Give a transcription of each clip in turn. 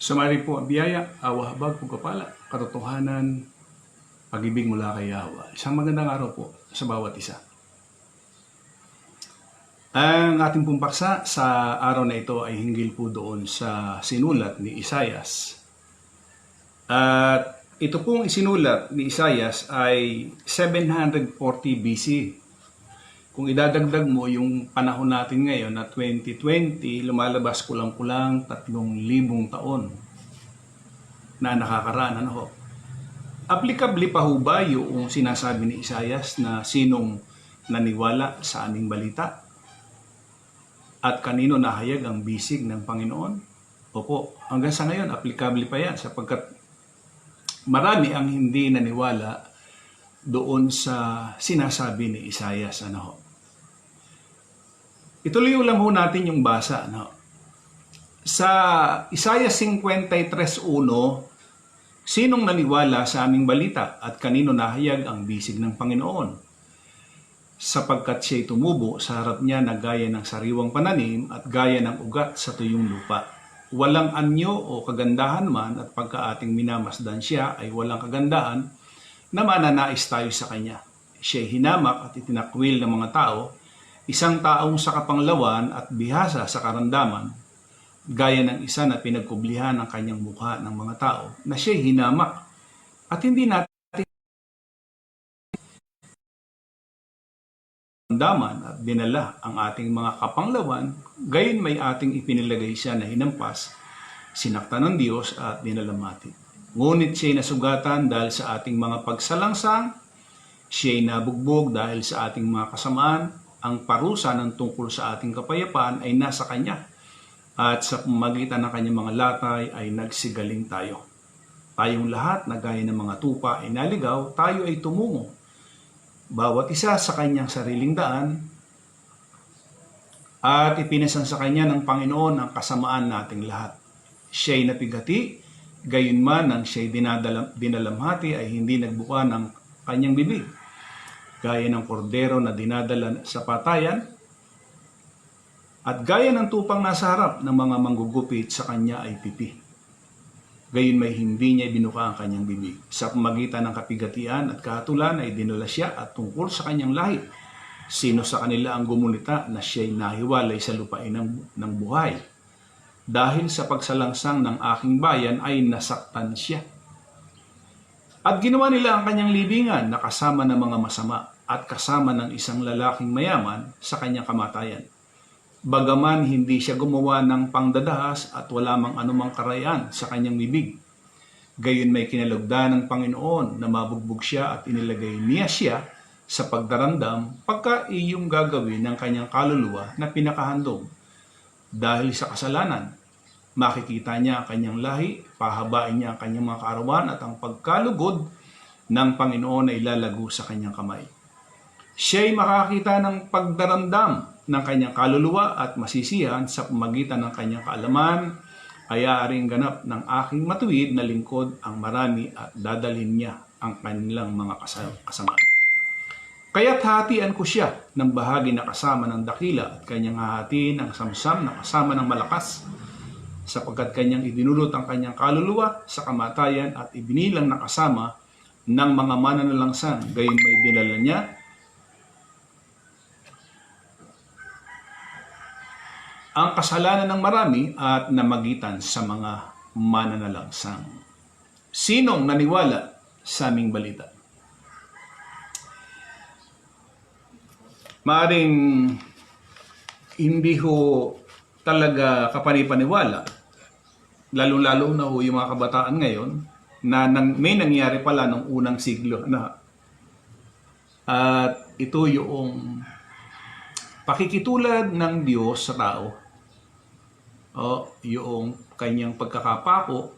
Sumari po ang biyaya, awa, habag, pagpapala, katotohanan, pag-ibig mula kay Yahweh. Isang magandang araw po sa bawat isa. Ang ating pong paksa sa araw na ito ay hinggil po doon sa sinulat ni Isaias. At ito pong isinulat ni Isaias ay 740 BC. Kung idadagdag mo yung panahon natin ngayon na 2020, lumalabas kulang-kulang 3,000 taon na nakakaraan. Ano ho? Applicable pa ho ba yung sinasabi ni Isaias na sinong naniwala sa aming balita? At kanino nahayag ang bisig ng Panginoon? Opo, hanggang sa ngayon, applicable pa yan sapagkat marami ang hindi naniwala doon sa sinasabi ni Isaias. Ano ho? Ituloy lang ho natin yung basa. No? Sa Isaiah 53:1, sinong naniwala sa aming balita at kanino nahayag ang bisig ng Panginoon? Sapagkat siya'y tumubo sa harap niya na gaya ng sariwang pananim at gaya ng ugat sa tuyong lupa. Walang anyo o kagandahan man at pagka ating minamasdan siya ay walang kagandahan na mananais tayo sa kanya. Siya'y hinamak at itinakwil ng mga tao, isang taong sa kapanglawan at bihasa sa karamdaman, gaya ng isa na pinagkublihan ang kanyang mukha ng mga tao, na siya'y hinamak at hindi natin karamdaman at dinala ang ating mga kapanglawan, gayon may ating ipinilagay siya na hinampas, sinaktan ng Diyos at dinalamati. Ngunit siya'y nasugatan dahil sa ating mga pagsalangsang, siya'y nabugbog dahil sa ating mga kasamaan, ang parusa ng tungkol sa ating kapayapaan ay nasa Kanya. At sa pamamagitan ng Kanyang mga latay ay nagsigaling tayo. Tayong lahat na gaya ng mga tupa ay naligaw, tayo ay tumungo. Bawat isa sa Kanyang sariling daan at ipinasan sa Kanya ng Panginoon ang kasamaan nating lahat. Siya'y napigati, gayon man ang siya'y dinalamhati ay hindi nagbuka ng Kanyang bibig. Gaya ng kordero na dinadala sa patayan, at gaya ng tupang nasa harap ng mga manggugupit sa kanya ay pipi. Gayon may hindi niya binuka ang kanyang bibig. Sa pamagitan ng kapigatian at kahatulan ay dinala siya at tungkol sa kanyang lahi. Sino sa kanila ang gumunita na siya'y nahiwalay sa lupain ng buhay? Dahil sa pagsalangsang ng aking bayan ay nasaktan siya. At ginawa nila ang kanyang libingan na kasama ng mga masama at kasama ng isang lalaking mayaman sa kanyang kamatayan. Bagaman hindi siya gumawa ng pangdadahas at wala mang anumang karayan sa kanyang bibig. Gayon may kinalugdan ng Panginoon na mabugbog siya at inilagay niya siya sa pagdaramdam pagka iyong gagawin ng kanyang kaluluwa na pinakahandog. Dahil sa kasalanan, makikita niya ang kanyang lahi, pahabain niya ang kanyang mga kaarawan at ang pagkalugod ng Panginoon ay lalago sa kanyang kamay. Siya'y makakita ng pagdaramdam ng kanyang kaluluwa at masisiyahan sa pamagitan ng kanyang kaalaman, ay aring ganap ng aking matuwid na lingkod ang marami at dadalhin niya ang kanilang mga kasamaan. Kaya't hatian ko siya ng bahagi na kasama ng dakila at kanyang hahatiin ang samsam na kasama ng malakas, sapagkat kanyang idinulot ang kanyang kaluluwa sa kamatayan at ibinilang na kasama ng mga mananalangsang, gayon may dinala niya ang kasalanan ng marami at namagitan sa mga mananalangsang. Sinong naniwala sa aming balita? Maaring hindi ho talaga kapanipaniwala, lalo-lalo na ho yung mga kabataan ngayon, na may nangyari pala nung unang siglo. At ito yung pakikitulad ng Diyos sa tao, o yung kanyang pagkakapako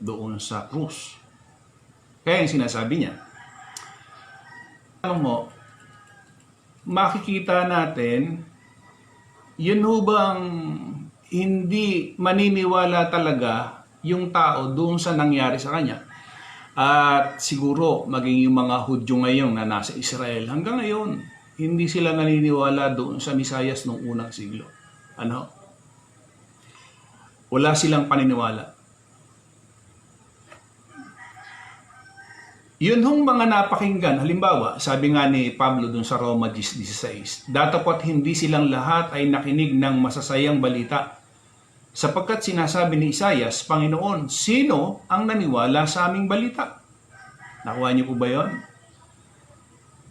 doon sa krus. Kaya yung sinasabi niya, mo, makikita natin, yun ho bang hindi maniniwala talaga yung tao doon sa nangyari sa kanya? At siguro maging yung mga Hudyo ngayon na nasa Israel hanggang ngayon, hindi sila naniniwala doon sa Misayas noong unang siglo. Ano? Wala silang paniniwala. Yun hong mga napakinggan, halimbawa, sabi nga ni Pablo dun sa Roma 10:16, datapot hindi silang lahat ay nakinig ng masasayang balita. Sapagkat sinasabi ni Isaias, Panginoon, sino ang naniwala sa aming balita? Nakuha niyo po ba yun?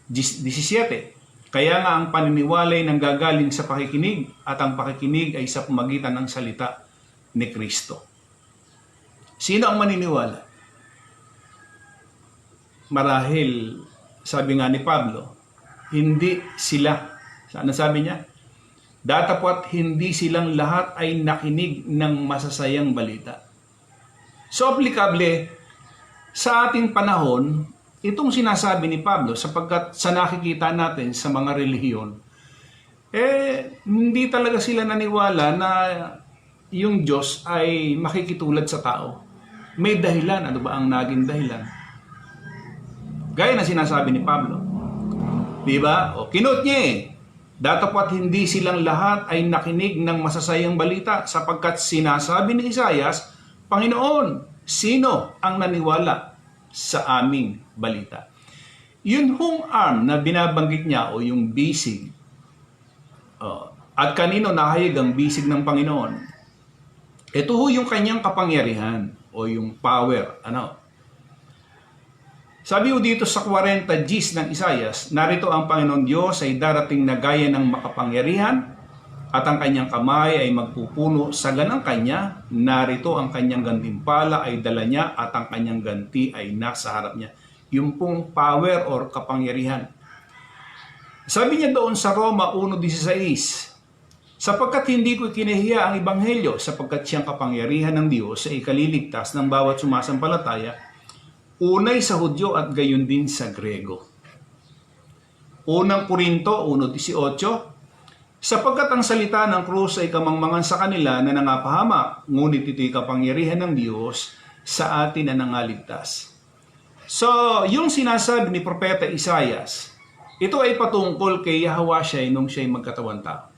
17. Kaya nga ang paniniwala ay nanggagaling sa pakikinig at ang pakikinig ay sa pamagitan ng salita ni Kristo. Sino ang maniniwala? Marahil, sabi nga ni Pablo, hindi sila. Ano sabi niya? Datapot hindi silang lahat ay nakinig ng masasayang balita. So, aplikable sa ating panahon, itong sinasabi ni Pablo sapagkat sa nakikita natin sa mga relihiyon, hindi talaga sila naniwala na yung Diyos ay makikitulad sa tao. May dahilan. Ano ba ang naging dahilan? Gaya na sinasabi ni Pablo. Diba? O, kinot niya eh. Datapot hindi silang lahat ay nakinig ng masasayang balita sapagkat sinasabi ni Isaias, Panginoon, sino ang naniwala sa aming balita? Yun hong arm na binabanggit niya o yung bisig. At kanino nahayag ang bisig ng Panginoon? Ito ho yung kanyang kapangyarihan o yung power. Sabi ho dito sa 40 Gs ng Isaias, narito ang Panginoon Diyos ay darating na gaya ng makapangyarihan at ang kanyang kamay ay magpupuno sa ganang kanya. Narito ang kanyang gantimpala ay dala niya at ang kanyang ganti ay nasa harap niya. Yung pong power or kapangyarihan. Sabi niya doon sa Roma 1:16, sapagkat hindi ko kinahiya ang Ebanghelyo sapagkat siyang kapangyarihan ng Diyos sa ikaliligtas ng bawat sumasampalataya, unay sa Hudyo at gayon din sa Grego. Unang Korinto 1:18, sapagkat ang salita ng krus ay kamangmangan sa kanila na nangapahamak, ngunit ito'y kapangyarihan ng Diyos sa atin na nangaligtas. So, yung sinasabi ni Propeta Isaias, ito ay patungkol kay Yahweh nung siya'y magkatawan tao.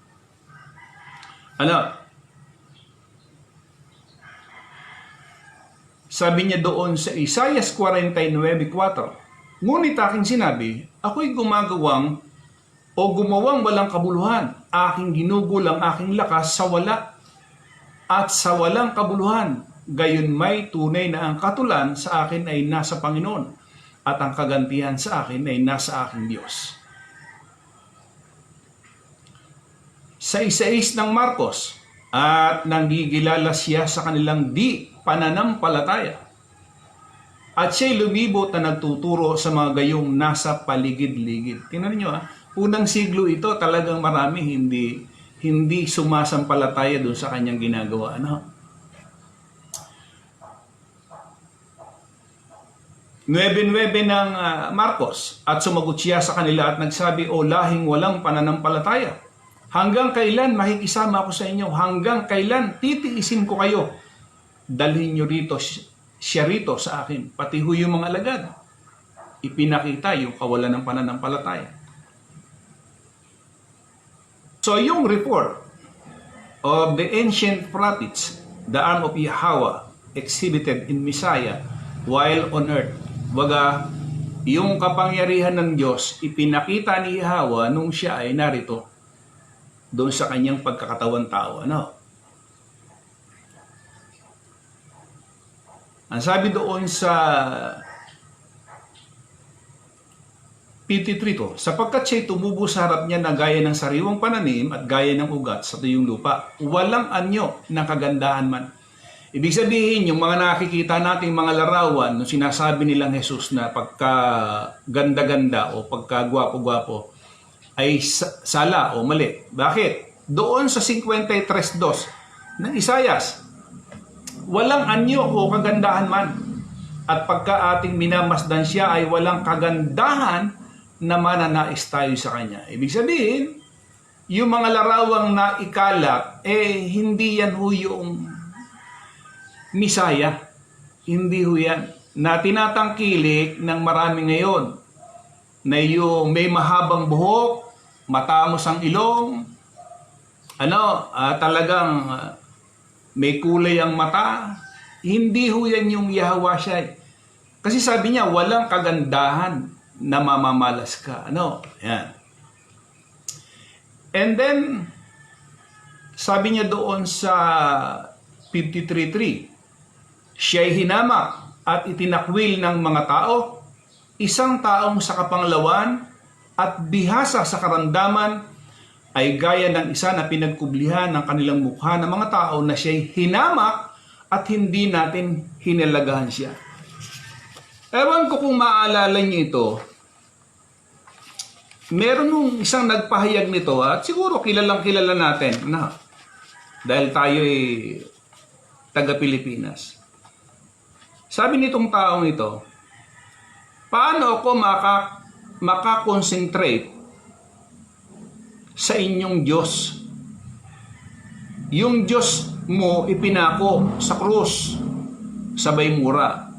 Sabi niya doon sa Isaiah 49:4, ngunit aking sinabi, ako'y gumawang walang kabuluhan. Aking ginugol ang aking lakas sa wala at sa walang kabuluhan. Gayon may tunay na ang katulan sa akin ay nasa Panginoon at ang kagantihan sa akin ay nasa aking Diyos. Sa 1:6 ng Marcos, at nanggigilala siya sa kanilang di pananampalataya. At siya'y lumibot na nagtuturo sa mga gayong nasa paligid-ligid. Tingnan niyo unang siglo ito talagang marami hindi sumasampalataya doon sa kanyang ginagawa. 9:9 ng Marcos, at sumagot siya sa kanila at nagsabi, O lahing walang pananampalataya, hanggang kailan makikisama ako sa inyo? Hanggang kailan titiisin ko kayo? Dalhin nyo rito, siya rito sa akin. Pati ho yung mga alagad. Ipinakita yung kawalan ng pananampalataya. So yung report of the ancient prophets, the arm of Yahweh exhibited in Messiah while on earth. Baga, yung kapangyarihan ng Diyos, ipinakita ni Yahweh nung siya ay narito doon sa kanyang pagkakatawan tao. Ang sabi doon sa PT3, sapagkat siya'y tumubo sa harap niya na gaya ng sariwang pananim at gaya ng ugat sa tuyong lupa, walang anyo na kagandahan man. Ibig sabihin, yung mga nakikita nating mga larawan, nung sinasabi nilang Jesus na pagka ganda-ganda o pagka gwapo-gwapo, ay sala o mali. Bakit? Doon sa 53:2 ng Isaias, walang anyo o kagandahan man. At pagka ating minamasdan siya ay walang kagandahan na mananais tayo sa kanya. Ibig sabihin, yung mga larawang na ikalat, hindi yan ho yung Misaya. Hindi ho yan. Na tinatangkilik ng marami ngayon. Na yung may mahabang buhok, matamos ang ilong, talagang may kulay ang mata, hindi ho yan yung Yahweh. Kasi sabi niya, walang kagandahan na mamamalas ka. Ano? Yan. And then, sabi niya doon sa 53:3, siya'y hinamak at itinakwil ng mga tao, isang taong sa kapanglawan at bihasa sa karamdaman ay gaya ng isa na pinagkublihan ng kanilang mukha ng mga tao na siya'y hinamak at hindi natin hinalagahan siya. Ewan ko kung maaalala niyo ito, meron nung isang nagpahayag nito at siguro kilalang kilala natin na dahil tayo ay taga-Pilipinas. Sabi nitong taong ito, paano ako makakonsentrate sa inyong Diyos? Yung Diyos mo ipinako sa krus, sabay mura.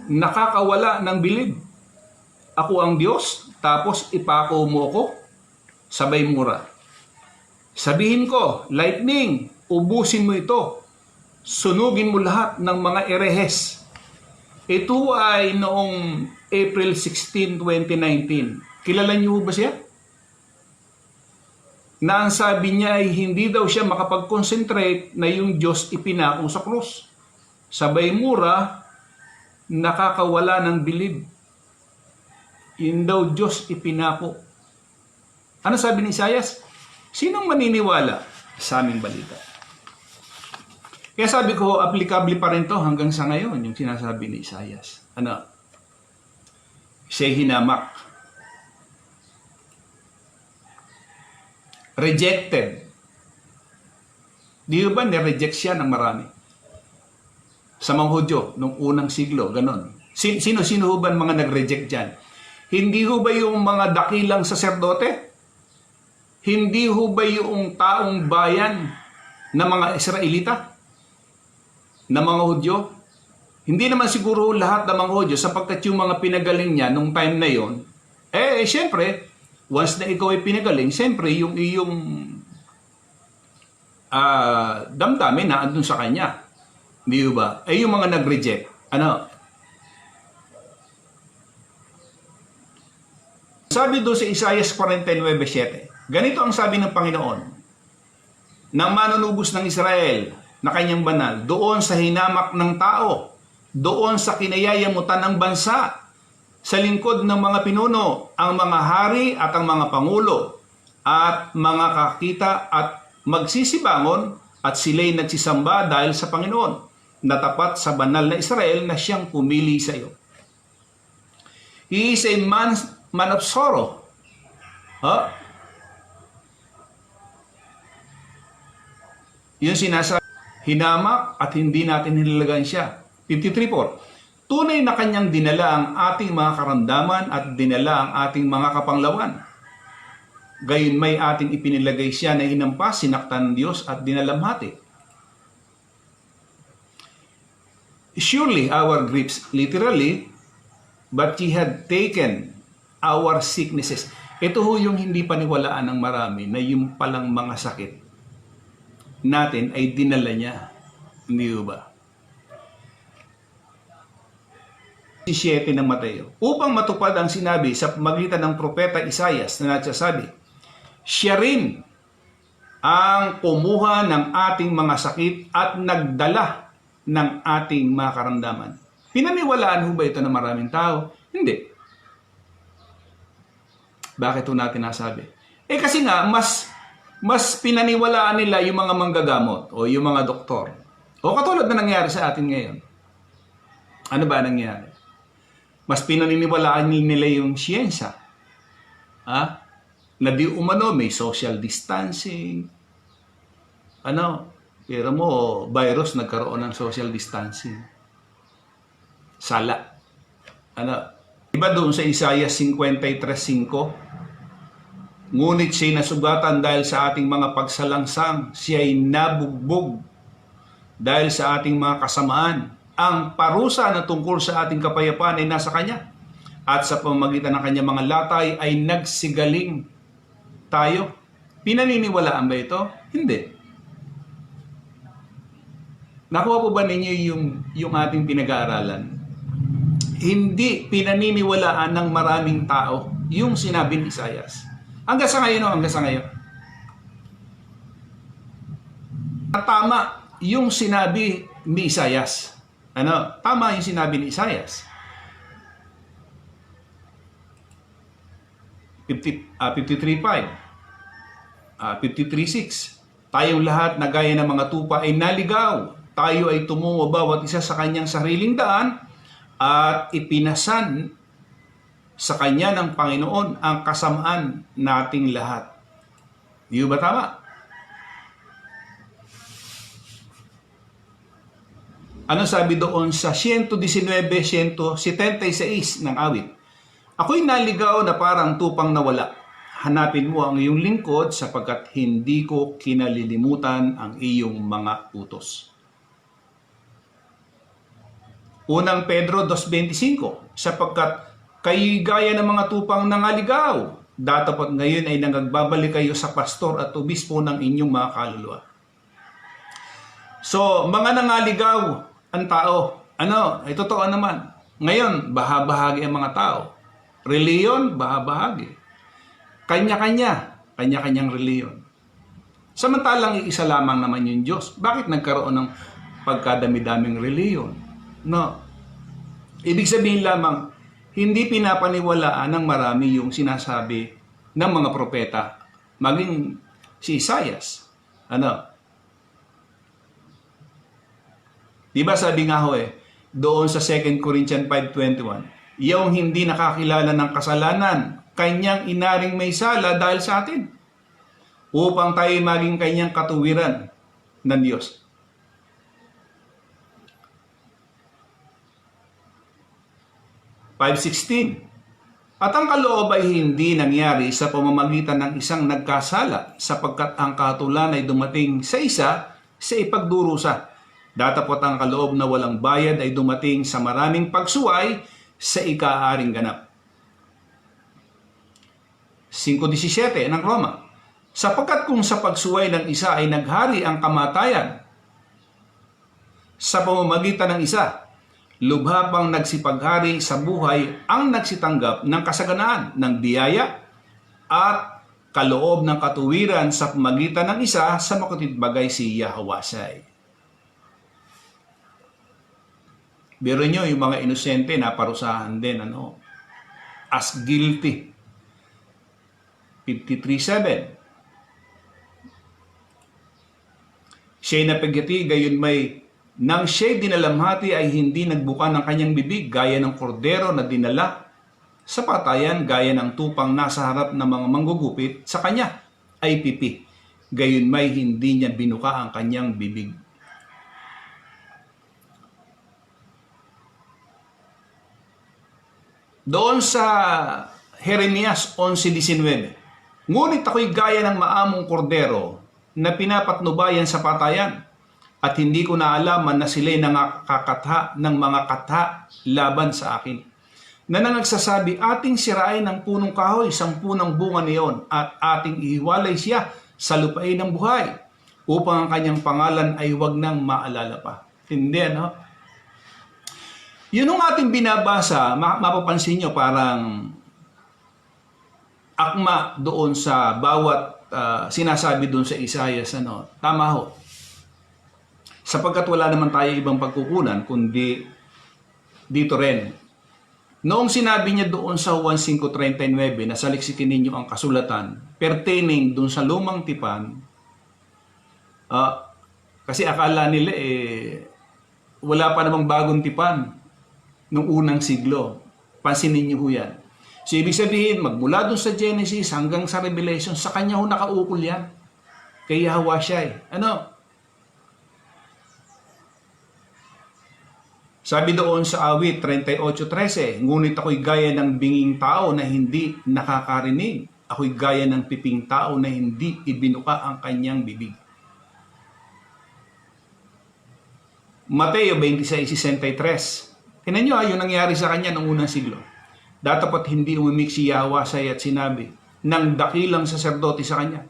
Nakakawala ng bilib. Ako ang Diyos, tapos ipako mo ako, sabay mura. Sabihin ko, lightning, ubusin mo ito. Sunugin mo lahat ng mga erehes. Ito ay noong April 16, 2019. Kilala niyo ba siya? Na ang sabi niya ay hindi daw siya makapag-concentrate na yung Diyos ipinako sa krus. Sabay mura, nakakawala ng bilib. Yun daw Diyos ipinako. Ano sabi ni Isaias? Sinong maniniwala sa aming balita? Kaya sabi ko, applicable pa rin to hanggang sa ngayon, yung sinasabi ni Isaias. Ano? Siya'y hinamak. Rejected. Di ba nireject siya ng marami? Sa mga Hudyo, nung unang siglo, ganon. Sino ho ba mga nag-reject dyan? Hindi ho ba yung mga dakilang saserdote? Hindi ho ba yung taong bayan na mga Israelita? Na mga Hudyo? Hindi naman siguro lahat ng mga Hudyo sapagkat yung mga pinagaling niya nung time na yon, syempre, once na ikaw ay pinagaling, syempre yung iyong damdamin na andun sa kanya. Hindi ba? Yung mga nag-reject. Ano? Sabi doon sa Isaiah 49:7, ganito ang sabi ng Panginoon, ng manunubos ng Israel na kanyang banal, doon sa hinamak ng tao, doon sa kinayayamutan ng bansa, sa lingkod ng mga pinuno, ang mga hari at ang mga pangulo, at mga kakita at magsisibangon, at sila'y nagsisamba dahil sa Panginoon, na tapat sa banal na Israel na siyang pumili sa iyo. He is a man of sorrow. Yun sinasabi, hinamak at hindi natin hinalagaan siya. 53:4, tunay na kanyang dinala ang ating mga karamdaman at dinala ang ating mga kapanglawan. Gayon may ating ipinilagay siya na hinampas, sinaktan ng Diyos at dinalamhati. Surely our griefs, literally, but He had taken our sicknesses. Ito ho yung hindi paniwalaan ng marami na yung palang mga sakit natin ay dinala niya. Hindi ba? 7 ng Mateo. Upang matupad ang sinabi sa magitan ng propeta Isaias na nagsasabi, siya rin ang kumuha ng ating mga sakit at nagdala ng ating mga karamdaman. Pinaniwalaan ho ba ito ng maraming tao? Hindi. Bakit ito natin nasabi? Kasi nga, mas pinaniwalaan nila yung mga manggagamot o yung mga doktor. O katulad na nangyari sa atin ngayon. Ano ba nangyari? Mas pinaniniwalaan nila yung siyensya. Na di umano may social distancing. Pero mo, virus nagkaroon ng social distancing. Sala. Diba doon sa Isaiah 53:5? Ngunit siya'y nasugatan dahil sa ating mga pagsalangsang, siya'y nabugbog dahil sa ating mga kasamaan. Ang parusa na tungkol sa ating kapayapaan ay nasa Kanya. At sa pamamagitan ng Kanyang mga latay ay nagsigaling tayo. Pinaniniwalaan ba ito? Hindi. Nakuha po ba ninyo yung ating pinag-aaralan? Hindi pinaniniwalaan ng maraming tao yung sinabi ni Isaias. Hanggang sa ngayon, hanggang sa ngayon. Tama yung sinabi ni Isaias. Tama yung sinabi ni Isaias. 53:5, 53:6. Tayong lahat na gaya ng mga tupa ay naligaw. Tayo ay tumungo bawat isa sa kanyang sariling daan at ipinasan sa kanya ng Panginoon ang kasamaan nating lahat. Di ba tama? Ano sabi doon sa 119:176 ng awit? Ako'y naligaw na parang tupang nawala. Hanapin mo ang iyong lingkod sapagkat hindi ko kinalilimutan ang iyong mga utos. Unang Pedro 2:25, sapagkat kayo'y gaya ng mga tupang nangaligaw, datapat ngayon ay nangagbabalik kayo sa pastor at obispo ng inyong mga kaluluwa. So, mga nangaligaw ang tao. Ay totoo naman. Ngayon, bahabahagi ang mga tao. Reliyon, bahabahagi. Kanya-kanyang reliyon. Samantalang iisa lamang naman yung Diyos. Bakit nagkaroon ng pagkadami-daming reliyon? No. Ibig sabihin lamang, hindi pinapaniwalaan ng marami yung sinasabi ng mga propeta, maging si Isaias. Diba sabi nga ho doon sa 2 Corinthians 5:21, yung hindi nakakilala ng kasalanan, kanyang inaring may sala dahil sa atin, upang tayo maging kanyang katuwiran ng Diyos. (5:16) At ang kaloob ay hindi nangyari sa pamamagitan ng isang nagkasala, sapagkat ang kahatulan ay dumating sa isa sa ipagdurusa. Datapot ang kaloob na walang bayad ay dumating sa maraming pagsuway sa ikaaring ganap. 5:17 ng Roma, sapagkat kung sa pagsuway ng isa ay naghari ang kamatayan sa pamamagitan ng isa, lubha pang nagsipaghari sa buhay ang nagsitanggap ng kasaganaan ng biyaya at kaloob ng katuwiran sa pamamagitan ng isa sa makatitbagay si Yahweh. Biro nyo, yung mga inosente na parusahan din, as guilty. 53:7. Siya'y napagati, gayon may, nang siya'y dinalamhati ay hindi nagbuka ng kanyang bibig, gaya ng kordero na dinala sa patayan, gaya ng tupang nasa harap ng mga manggugupit, sa kanya ay pipi. Gayon may hindi niya binuka ang kanyang bibig. Doon sa Jeremias 11:19, ngunit ako'y gaya ng maamong kordero na pinapatnubayan sa patayan, at hindi ko naalaman na sila'y nakakatha ng mga katha laban sa akin. Na nagsasabi, ating sirain ng punong kahoy, 10 bunga niyon, at ating ihiwalay siya sa lupain ng buhay, upang ang kanyang pangalan ay huwag nang maalala pa. Hindi, Yun ang ating binabasa, mapapansin nyo parang akma doon sa bawat sinasabi doon sa Isaias. Tama ho. Sapagkat wala naman tayo ibang pagkukunan, kundi dito rin. Noong sinabi niya doon sa Juan 5:39 na saliksikin ninyo ang kasulatan pertaining doon sa lumang tipan, kasi akala nila wala pa namang bagong tipan nung unang siglo. Pansinin niyo ho yan. So, ibig sabihin, magmula doon sa Genesis hanggang sa Revelation, sa kanya ho nakaukol yan. Kay Yahweh siya Sabi doon sa awit 38:13, ngunit ako'y gaya ng binging tao na hindi nakakarinig. Ako'y gaya ng piping tao na hindi ibinuka ang kanyang bibig. Mateo 26:63. Tingnan nyo yung nangyari sa kanya noong unang siglo. Datapat hindi umimik si Yahweh at sinabi ng dakilang saserdote sa kanya,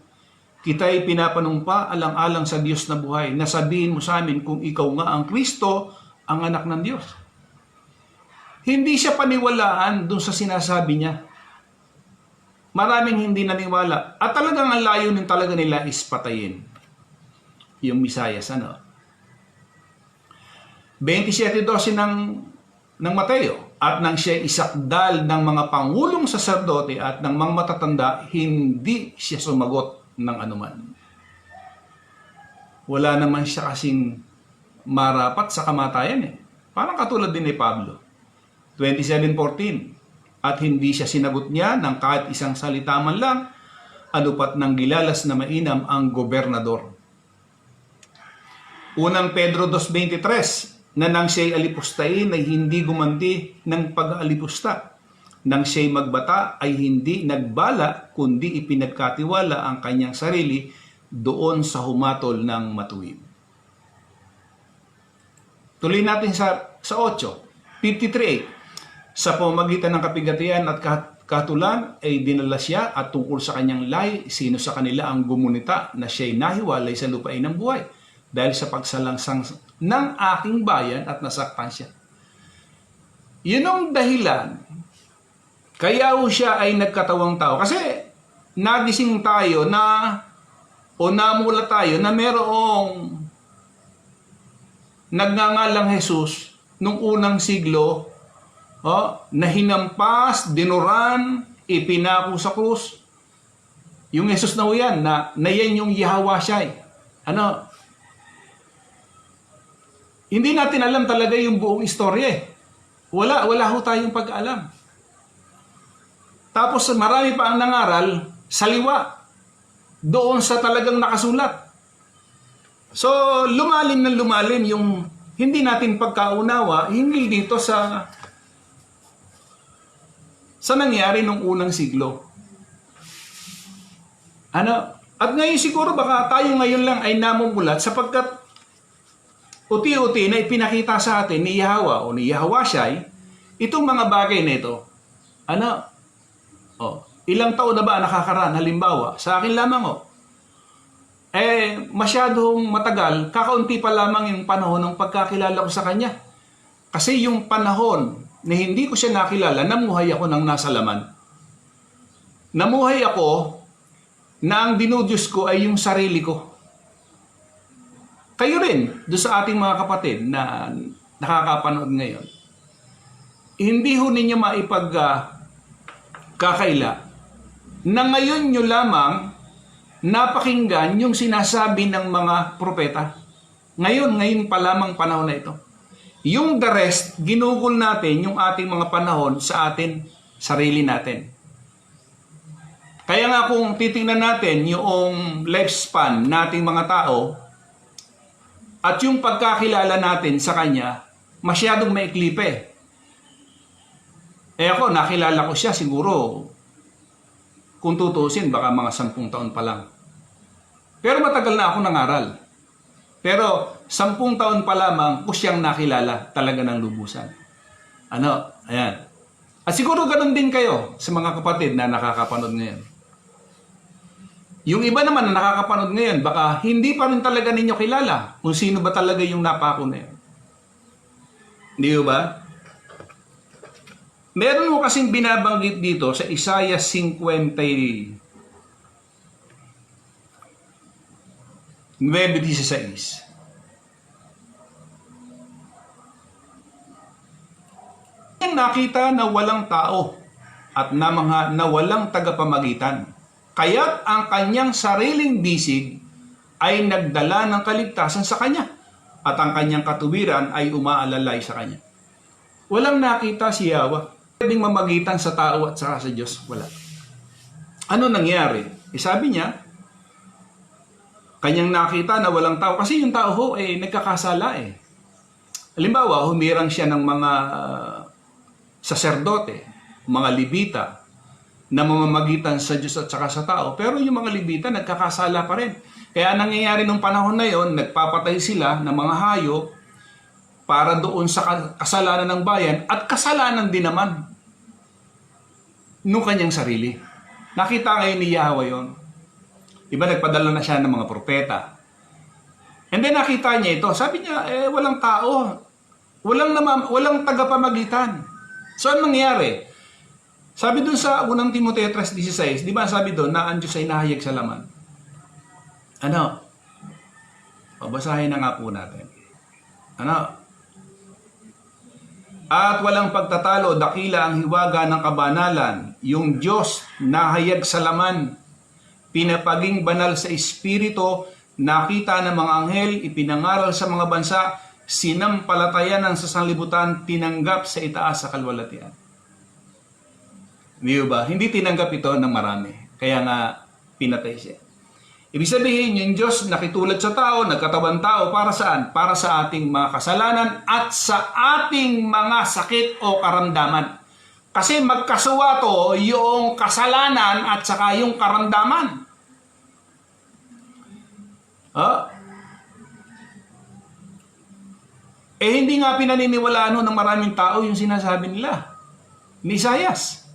Kita'y pinapanumpa alang-alang sa Diyos na buhay na sabihin mo sa amin kung ikaw nga ang Kristo, ang anak ng Diyos. Hindi siya paniwalaan dun sa sinasabi niya. Maraming hindi naniwala. At talagang ang layunin talaga nila is patayin yung Misayas. 27:12 ng Mateo. At nang siya isakdal ng mga pangulong saserdote at ng mga matatanda, hindi siya sumagot ng anuman. Wala naman siya kasing marapat sa kamatayan eh. Parang katulad din ni Pablo. 27:14. At hindi siya sinagot niya ng kahit isang salita man lang, anupat ng gilalas na mainam ang gobernador. Unang Pedro 2:23, na nang siya'y alipustain ay hindi gumanti ng pag-aalipusta. Nang siya'y magbata ay hindi nagbala, kundi ipinagkatiwala ang kanyang sarili doon sa humatol ng matuwid. Tuloy natin sa 8, 53:8. Sa pamamagitan ng kapigatian at katulan ay dinala siya at tungkol sa kanyang lahi, sino sa kanila ang gumunita na siya'y nahiwalay sa lupain ng buhay dahil sa pagsalangsang ng aking bayan at nasaktan siya. Yun ang dahilan kaya siya ay nagkatawang tao. Kasi nagising tayo na o namula tayo na merong nagngangalang Jesus nung unang siglo, na hinampas, dinuran, ipinako sa krus. Yung Jesus na yan, na yan yung Yahweh. Hindi natin alam talaga yung buong istorya. Wala ho tayong pag-alam. Tapos marami pa ang nangaral sa liwa. Doon sa talagang nakasulat. So, lumalim na lumalim yung hindi natin pagkaunawa hinggil dito sa nangyari nung unang siglo. At ngayon siguro baka tayo ngayon lang ay namumulat sapagkat uti-uti na ipinakita sa atin ni Yahweh o ni Yahweh itong mga bagay na ito. Ilang taon na ba nakakaraan? Halimbawa, sa akin lamang masyadong matagal, kakaunti pa lamang yung panahon ng pagkakilala ko sa kanya. Kasi yung panahon na hindi ko siya nakilala, namuhay ako ng nasa laman. Namuhay ako na ang dinudiyos ko ay yung sarili ko. Kayo rin, doon sa ating mga kapatid na nakakapanood ngayon, hindi ho ninyo maipagkakaila na ngayon nyo lamang napakinggan yung sinasabi ng mga propeta. Ngayon pa lamang panahon na ito. Yung the rest, ginugol natin yung ating mga panahon sa atin, sarili natin. Kaya nga kung titingnan natin yung lifespan nating mga tao, at yung pagkakilala natin sa kanya, masyadong maikli pa eh. Ako, nakilala ko siya siguro, kung tutusin, baka mga 10 taon pa lang. Pero matagal na ako nangaral. Pero 10 taon pa lamang ko siyang nakilala talaga ng lubusan. Ayan. At siguro ganun din kayo sa mga kapatid na nakakapanood ngayon. Yung iba naman na nakakapanood ngayon, baka hindi pa rin talaga ninyo kilala kung sino ba talaga yung napako na yun. Hindi ba? Meron mo kasing binabanggit dito sa Isaiah 59:16. Nakita na walang tao at na walang tagapamagitan. Kaya't ang kanyang sariling bisig ay nagdala ng kaligtasan sa kanya at ang kanyang katuwiran ay umaalalay sa kanya. Walang nakita si Yahweh. Pwedeng mamagitan sa tao at sa Diyos. Wala. Ano nangyari? Sabi niya, kanyang nakita na walang tao. Kasi yung tao ho, nagkakasala eh. Halimbawa, humirang siya ng mga saserdote, mga Levita, na mamamagitan sa Diyos at saka sa tao. Pero yung mga Levita, nagkakasala pa rin. Kaya nangyayari nung panahon na yon, nagpapatay sila ng mga hayop para doon sa kasalanan ng bayan at kasalanan din naman nung kanyang sarili. Nakita ngayon ni Yahweh yon. Iba nagpadala na siya ng mga propeta. And then nakita niya ito. Sabi niya, walang tao. Walang tagapamagitan. So, anong nangyari? Sabi doon sa unang Timoteo 3:16, di ba sabi doon na ang Diyos ay nahayag sa laman? Ano? Babasahin na nga po natin. Ano? At walang pagtatalo, dakila ang hiwaga ng kabanalan. Yung Diyos nahayag sa laman, pinapaging banal sa espiritu, nakita ng mga anghel, ipinangaral sa mga bansa, sinampalatayan ng sasanlibutan, tinanggap sa itaas sa kalwalatian. Di ba? Hindi tinanggap ito ng marami. Kaya nga, pinatay siya. Ibig sabihin, yung Diyos nakitulad sa tao, nagkatawan tao, para saan? Para sa ating mga kasalanan at sa ating mga sakit o karamdaman. Kasi magkasuwa to yung kasalanan at saka yung karamdaman. Hindi nga pinaniniwalaan ng maraming tao yung sinasabi nila ni Isaias.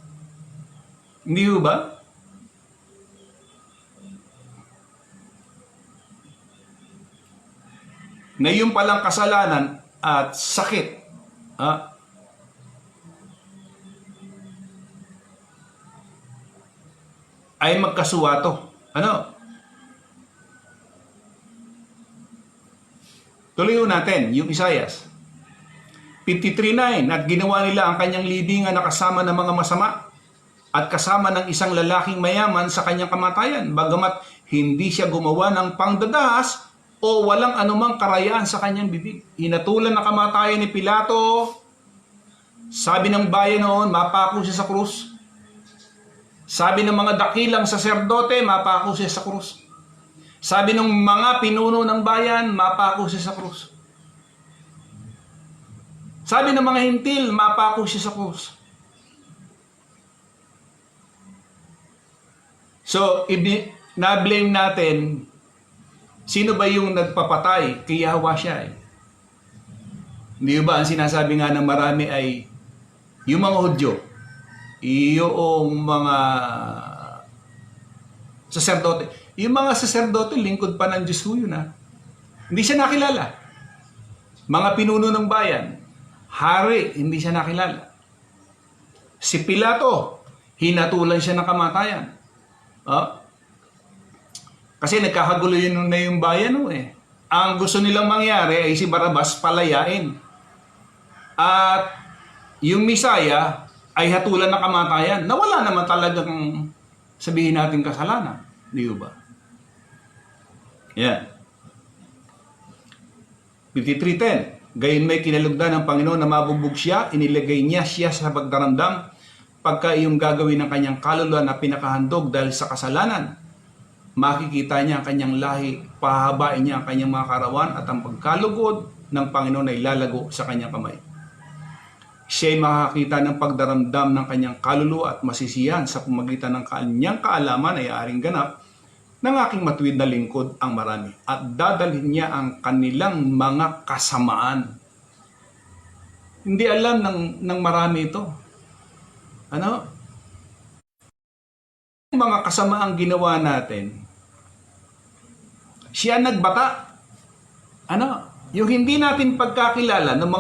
Hindi ba? Na yung palang kasalanan at sakit ay magkasuwato. Ano? Tuloy natin yung Isaias 53:9, at ginawa nila ang kanyang libingan na kasama ng mga masama at kasama ng isang lalaking mayaman sa kanyang kamatayan, bagamat hindi siya gumawa ng pangdadahas o walang anumang karayaan sa kanyang bibig. Hinatulan na kamatayan ni Pilato. Sabi ng bayan noon, mapako siya sa krus. Sabi ng mga dakilang saserdote, mapako siya sa krus. Sabi ng mga pinuno ng bayan, mapako siya sa krus. Sabi ng mga hintil, mapako siya sa krus. So, na-blame natin, sino ba yung nagpapatay? Kay Yahweh siya. Hindi ba ang sinasabi nga ng marami ay yung mga Hudyo, yung mga saserdote. Yung mga saserdote, lingkod pa ng Diyos yun. Hindi siya nakilala. Mga pinuno ng bayan, hari, hindi siya nakilala. Si Pilato, hinatulan siya ng kamatayan. Kasi nagkakagulo yun na yung bayan. Ang gusto nilang mangyari ay si Barabas palayain. At yung Misaya ay hatulan ng kamatayan na wala naman talagang sabihin natin kasalanan. Di ba? Yan. 53:10. Gayon may kinalugdan ng Panginoon na mabubog siya, inilagay niya siya sa pagdaramdam pagka iyong gagawin ng kanyang kaluluwa na pinakahandog dahil sa kasalanan. Makikita niya ang kanyang lahi, pahabain niya ang kanyang mga karawan at ang pagkalugod ng Panginoon ay lalago sa kanyang kamay. Siya ay makakita ng pagdaramdam ng kanyang kaluluwa at masisiyan sa pamagitan ng kanyang kaalaman ay aaring ganap ng aking matuwid na lingkod ang marami at dadalhin niya ang kanilang mga kasamaan. Hindi alam ng marami ito. Ano? Mga kasamaang ginawa natin, siya nagbata. Ano? Yung hindi natin pagkakilala ng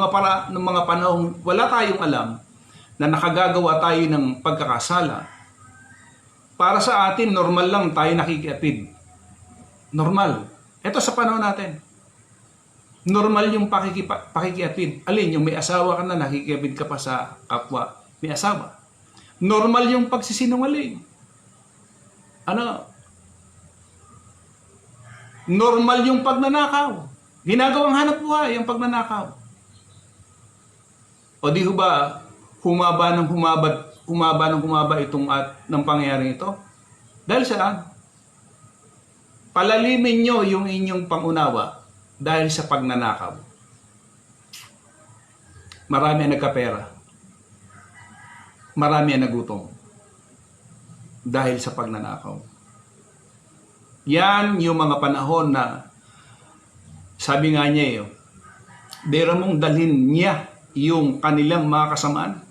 mga panahong wala tayong alam na nakagagawa tayo ng pagkakasala. Para sa atin, normal lang tayo nakikiapid. Normal. Ito sa panahon natin. Normal yung pakikiapid. Alin, yung may asawa ka na, nakikiapid ka pa sa kapwa may asawa. Normal yung pagsisinungaling. Ano? Normal yung pagnanakaw. Ginagawang hanap buhay yung pagnanakaw. O di ba, humaba ng itong ng pangyayaring ito? Dahil saan? Palalimin nyo yung inyong pangunawa dahil sa pagnanakaw. Marami ang nagkapera. Marami ang nagutom dahil sa pagnanakaw. Yan yung mga panahon na sabi nga niya dera mong dalhin niya yung kanilang mga kasamaan.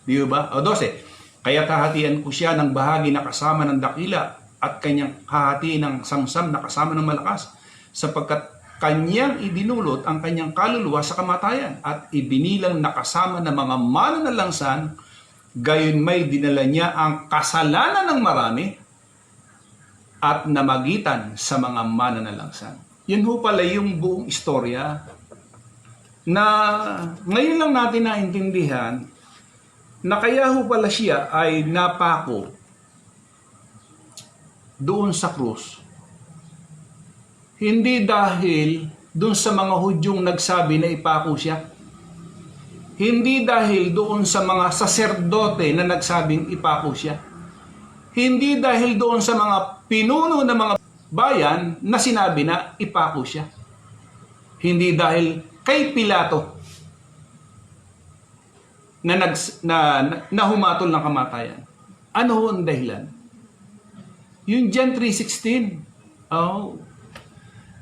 Di ba? O 12. Kaya kahatian ko siya ng bahagi na kasama ng dakila at kanyang hahatiin ng samsam na kasama ng malakas, sapagkat kanyang idinulot ang kanyang kaluluwa sa kamatayan at ibinilang nakasama ng mga mananalangsan, gayon may dinala niya ang kasalanan ng marami at namagitan sa mga mananalangsan. Yun ho pala yung buong istorya na ngayon lang natin naintindihan na kaya ho pala siya ay napako doon sa krus. Hindi dahil doon sa mga Hudyong nagsabi na ipako siya. Hindi dahil doon sa mga saserdote na nagsabing ipako siya. Hindi dahil doon sa mga pinuno ng mga bayan na sinabi na ipako siya. Hindi dahil kay Pilato na humatol ng kamatayan. Ano ho ang dahilan? Yung John 3:16. Oh,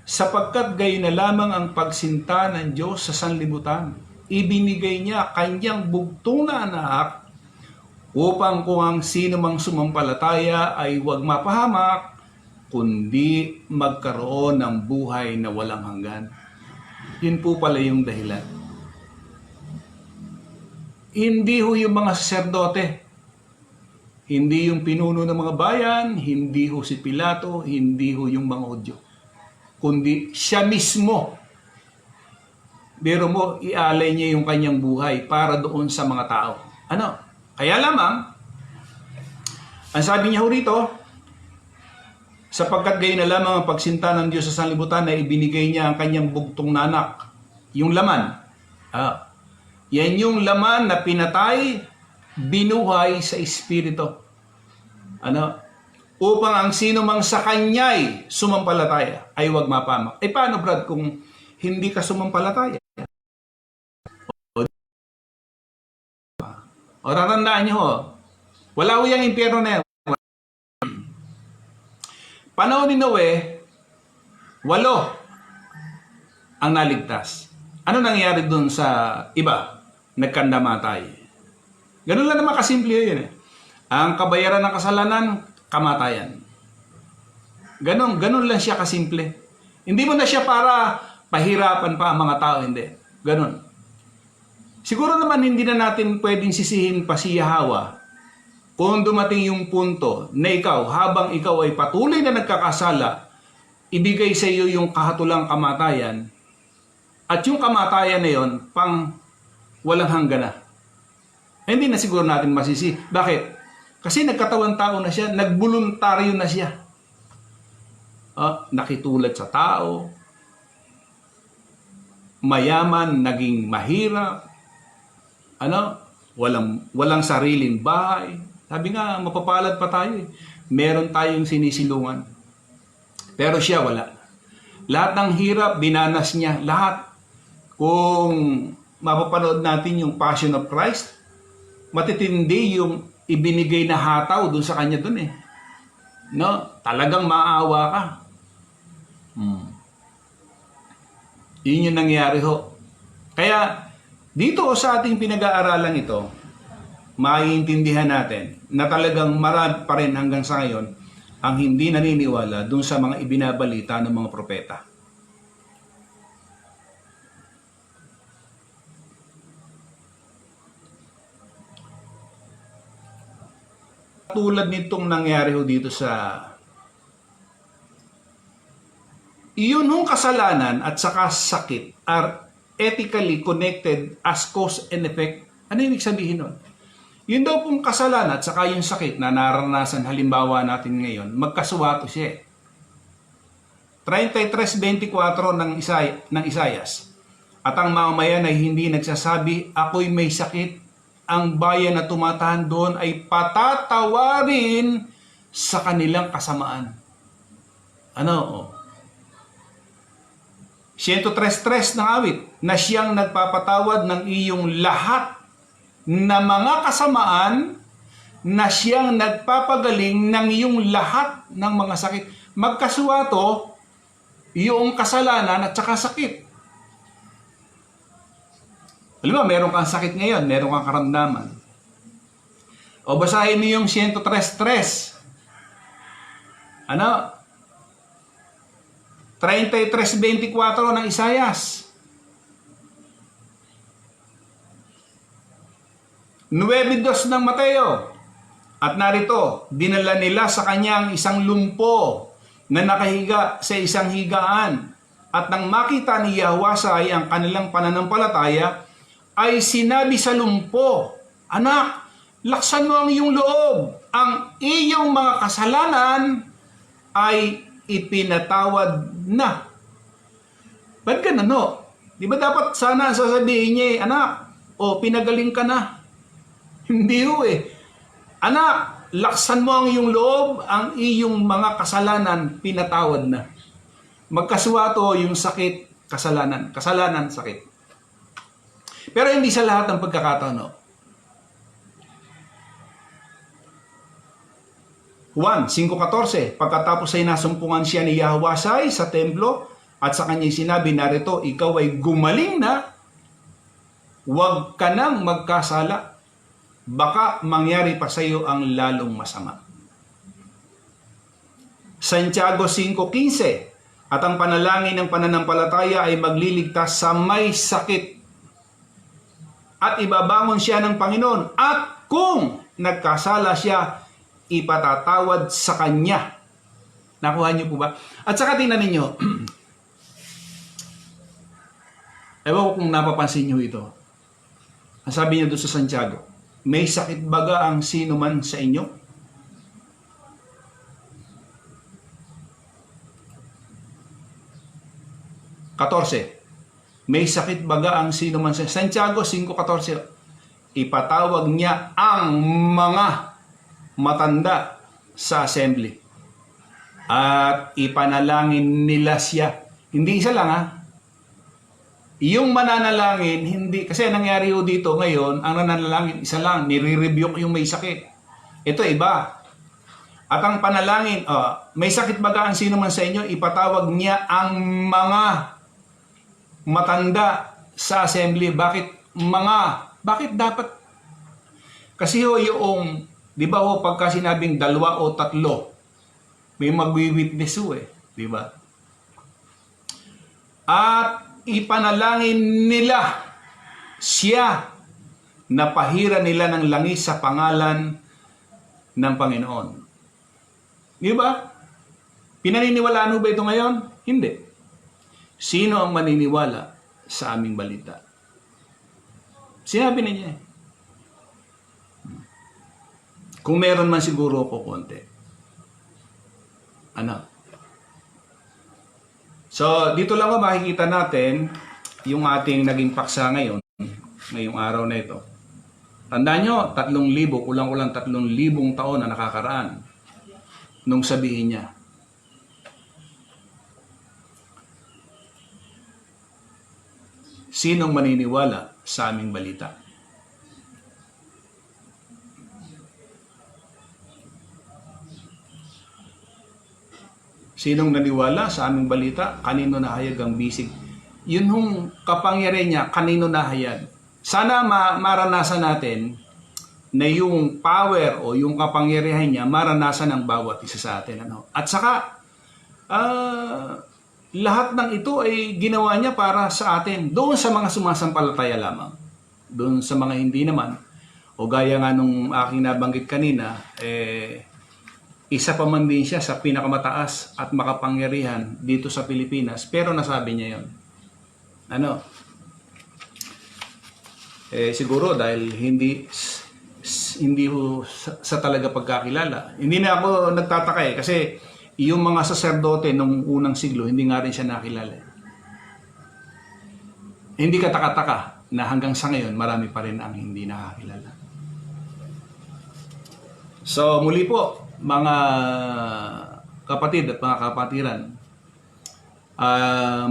sapagkat gayon na lamang ang pagsinta ng Diyos sa sanlibutan, ibinigay niya kanyang bugtong na anak upang kung ang sino mang sumampalataya ay huwag mapahamak, kundi magkaroon ng buhay na walang hanggan. Yun po pala yung dahilan. Hindi ho yung mga saserdote, hindi yung pinuno ng mga bayan, hindi ho si Pilato, hindi ho yung mga Hudyo, kundi siya mismo. Pero mo, ialay niya yung kanyang buhay para doon sa mga tao. Ano? Kaya lamang, ang sabi niya ho rito, sapagkat gayon na lamang ang pagsinta ng Diyos sa sanlibutan na ibinigay niya ang kanyang bugtong na anak. Yung laman. Yan yung laman na pinatay, binuhay sa Espiritu. Ano? Upang ang sino mang sa kanya'y sumampalataya ay huwag mapamak. Eh paano Brad kung hindi ka sumampalataya? O tatandaan nyo ho, wala ho yung impyerno na yan. Panahon ni Noe, 8 ang naligtas. Ano nangyari dun sa iba? Nagkandamatay. Ganun lang naman kasimple yun eh. Ang kabayaran ng kasalanan, kamatayan. Ganun lang siya kasimple. Hindi mo na siya para pahirapan pa ang mga tao, hindi. Ganun. Siguro naman hindi na natin pwedeng sisihin pa si Yahweh kung dumating yung punto na ikaw, habang ikaw ay patuloy na nagkakasala, ibigay sa iyo yung kahatulang kamatayan, at yung kamatayan na yon pang walang hanggan na. Hindi na siguro natin masisi. Bakit? Kasi nagkatawang tao na siya, nagboluntaryo na siya. Nakitulad sa tao, mayaman, naging mahirap, walang sariling bahay. Sabi nga, mapapalad pa tayo eh. Meron tayong sinisilungan. Pero siya wala. Lahat ng hirap, binanas niya. Lahat. Kung mapapanood natin yung Passion of Christ, matitindi yung ibinigay na hataw dun sa kanya dun eh. No? Talagang maawa ka. Yun yung nangyari ho. Kaya, dito sa ating pinag-aaralan ito, maiintindihan natin na talagang marami pa rin hanggang sa ngayon ang hindi naniniwala dun sa mga ibinabalita ng mga propeta. Tulad nitong nangyari ho dito sa iyon hong kasalanan at saka sakit are ethically connected as cause and effect. Ano ibig sabihin nun? Yun daw pong kasalanan at saka yung sakit na naranasan halimbawa natin ngayon, magkasuwato siya. 33:24 ng Isayas. At ang mamamayan ay hindi nagsasabi, ako'y may sakit. Ang bayan na tumatahan doon ay patatawarin sa kanilang kasamaan. 103:3 ng awit, na siyang nagpapatawad ng iyong lahat na mga kasamaan, na siyang nagpapagaling ng iyong lahat ng mga sakit. Magkasuwato yung kasalanan at saka sakit. Alam mo, meron kang sakit ngayon, meron kang karamdaman. O basahin niyo yung 103:3. Ano? 33:24 ng Isayas. 9:2 ng Mateo. At narito, dinala nila sa kanya ang isang lumpo na nakahiga sa isang higaan. At nang makita ni Yahwasay ang kanilang pananampalataya, ay sinabi sa lumpo, "Anak, laksan mo ang iyong loob. Ang iyong mga kasalanan ay ipinatawad na." Ba't ganun, no? Di ba dapat sana sasabihin niya, "Anak, pinagaling ka na." Hindi ho eh. "Anak, laksan mo ang iyong loob, ang iyong mga kasalanan pinatawad na." Magkaswato yung sakit, kasalanan. Kasalanan, sakit. Pero hindi sa lahat ng pagkakataon, no? Juan 5:14, pagkatapos ay nasumpungan siya ni Yahwasay sa templo at sa kanya'y sinabi, "Narito, ikaw ay gumaling na, huwag ka nang magkasala, baka mangyari pa sa iyo ang lalong masama." Santiago 5:15, at ang panalangin ng pananampalataya ay magliligtas sa may sakit at ibabangon siya ng Panginoon, at kung nagkasala siya, ipatatawad sa Kanya. Nakuha niyo po ba? At saka tingnan ninyo, ewan ko kung napapansin niyo ito. Ang sabi niya doon sa Santiago, "May sakit baga ang sino man sa inyo?" May sakit baga ang sino man sa Santiago 5:14, ipatawag niya ang mga matanda sa assembly at ipanalangin nila siya. Hindi isa lang, ha? Yung mananalangin, hindi, kasi nangyari ho dito ngayon, ang nananalangin, isa lang, nire-rebuke yung may sakit. Ito iba. At ang panalangin, may sakit baga ang sino man sa inyo, ipatawag niya ang mga matanda sa assembly. Bakit mga? Bakit dapat? Kasi ho yung, di ba ho, pagka sinabing 2 o 3, may magwi-witness ho eh. Di ba? At ipanalangin nila siya na pahira nila ng langis sa pangalan ng Panginoon. Di ba? Pinaniniwalaan mo ba ito ngayon? Hindi. Sino ang maniniwala sa aming balita? Sinabi niya. Kung meron man siguro ako konti. Ano? So, dito lang makikita natin yung ating naging paksa ngayon, ngayong araw na ito. Tandaan nyo, 3,000, kulang-kulang 3,000 taon na nakakaraan nung sabihin niya. Sinong maniniwala sa aming balita? Sinong naniwala sa aming balita? Kanino nahayag ang bisig? Yun hong kapangyarihan niya, kanino nahayag? Sana maranasan natin na yung power o yung kapangyarihan niya maranasan ng bawat isa sa atin. Ano? At saka, lahat ng ito ay ginawa niya para sa atin. Doon sa mga sumasampalataya lamang. Doon sa mga hindi naman. O gaya nga nung aking nabanggit kanina, isa pa man din siya sa pinakamataas at makapangyarihan dito sa Pilipinas. Pero nasabi niya yon. Ano? Siguro dahil hindi sa talaga pagkakilala. Hindi na ako nagtataka kasi yung mga saserdote nung unang siglo, hindi nga rin siya nakilala. Hindi ka taka-taka na hanggang sa ngayon, marami pa rin ang hindi nakakilala. So, muli po, mga kapatid at mga kapatiran,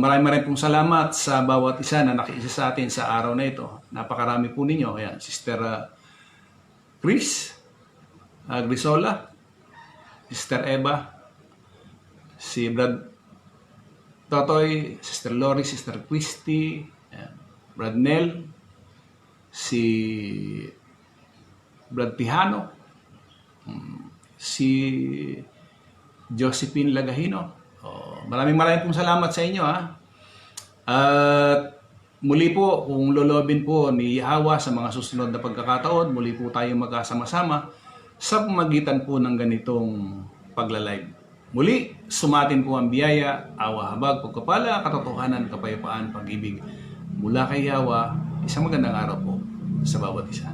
maraming pong salamat sa bawat isa na nakiisa sa atin sa araw na ito. Napakarami po ninyo. Ayan, Sister Chris Grisola, Sister Eva, si Brad Totoy, Sister Lori, Sister Christy, Brad Nel, si Brad Pihano, si Josephine Lagahino. Maraming pong salamat sa inyo, ha. At muli po, kung lolobin po ni Yahweh sa mga susunod na pagkakataon, muli po tayong magkasama-sama sa pamagitan po ng ganitong paglalive. Muli, sumatin po ang biyaya, awa, habag, pagkapala, katotohanan, kapayapaan, pag-ibig mula kay Yahweh. Isang magandang araw po sa bawat isa.